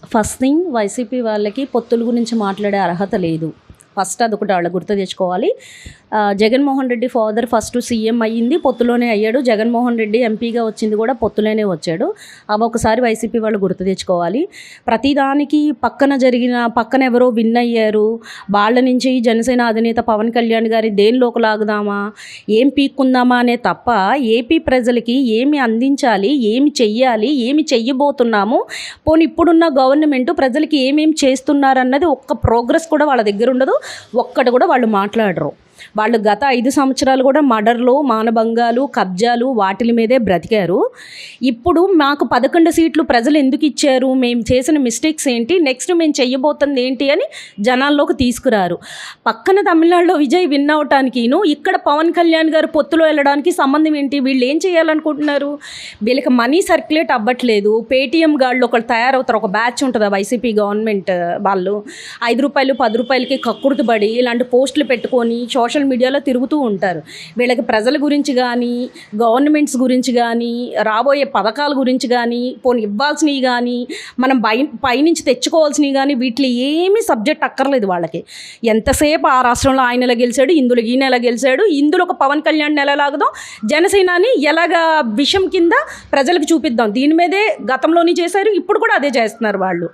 First thing YCP వాళ్ళకి పొత్తుల గురించి మాట్లాడే అర్హత లేదు. ఫస్ట్ అదొకటి వాళ్ళు గుర్తు తెచ్చుకోవాలి. Jaganmohan Reddy father first CM అయ్యింది పొత్తులోనే అయ్యాడు. జగన్మోహన్ రెడ్డి ఎంపీగా వచ్చింది కూడా పొత్తులోనే వచ్చాడు. అవి ఒకసారి వైసీపీ వాళ్ళు గుర్తు తెచ్చుకోవాలి. ప్రతిదానికి పక్కన ఎవరో విన్ అయ్యారు, వాళ్ళ నుంచి జనసేన అధినేత పవన్ కళ్యాణ్ గారి దేనిలోకి లాగుదామా, ఏం పీక్కుందామా అనే తప్ప ఏపీ ప్రజలకి ఏమి అందించాలి, ఏమి చెయ్యాలి, ఏమి చెయ్యబోతున్నాము, పోనీ ఇప్పుడున్న గవర్నమెంట్ ప్రజలకి ఏమేమి చేస్తున్నారన్నది ఒక్క ప్రోగ్రెస్ కూడా వాళ్ళ దగ్గర ఉండదు. ఒక్కటి కూడా వాళ్ళు మాట్లాడరు. వాళ్ళు గత 5 సంవత్సరాలు కూడా మర్డర్లు, మానభంగాలు, కబ్జాలు వాటి మీదే బ్రతికారు. ఇప్పుడు మాకు 11 సీట్లు ప్రజలు ఎందుకు ఇచ్చారు, మేము చేసిన మిస్టేక్స్ ఏంటి, నెక్స్ట్ మేము చెయ్యబోతుంది ఏంటి అని జనాల్లోకి తీసుకురారు. పక్కన తమిళనాడులో విజయ్ విన్ అవటానికిను ఇక్కడ పవన్ కళ్యాణ్ గారు పొత్తులో వెళ్ళడానికి సంబంధం ఏంటి? వీళ్ళు ఏం చేయాలనుకుంటున్నారు? వీళ్ళకి మనీ సర్క్యులేట్ అవ్వట్లేదు. పేటీఎం గాళ్ళు ఒకళ్ళు తయారవుతారు, ఒక బ్యాచ్ ఉంటుంది వైసీపీ గవర్నమెంట్ వాళ్ళు. 5 రూపాయలు 10 రూపాయలకి కక్కుర్తిపడి ఇలాంటి పోస్టులు పెట్టుకొని సోషల్ మీడియాలో తిరుగుతూ ఉంటారు. వీళ్ళకి ప్రజల గురించి కానీ, గవర్నమెంట్స్ గురించి కానీ, రాబోయే పథకాల గురించి కానీ, పోనీ ఇవ్వాల్సినవి కానీ, మనం పైనుంచి తెచ్చుకోవాల్సినవి కానీ, వీటిలో ఏమీ సబ్జెక్ట్ అక్కర్లేదు వాళ్ళకి. ఎంతసేపు ఆ రాష్ట్రంలో ఆయన ఎలా గెలిచాడు, ఇందులో ఈయన ఎలా గెలిచాడు, ఇందులో ఒక పవన్ కళ్యాణ్ ఎలా లాగుదాం, జనసేనని ఎలాగా విషం కింద ప్రజలకు చూపిద్దాం, దీని మీదే గతంలోని చేశారు, ఇప్పుడు కూడా అదే చేస్తున్నారు వాళ్ళు.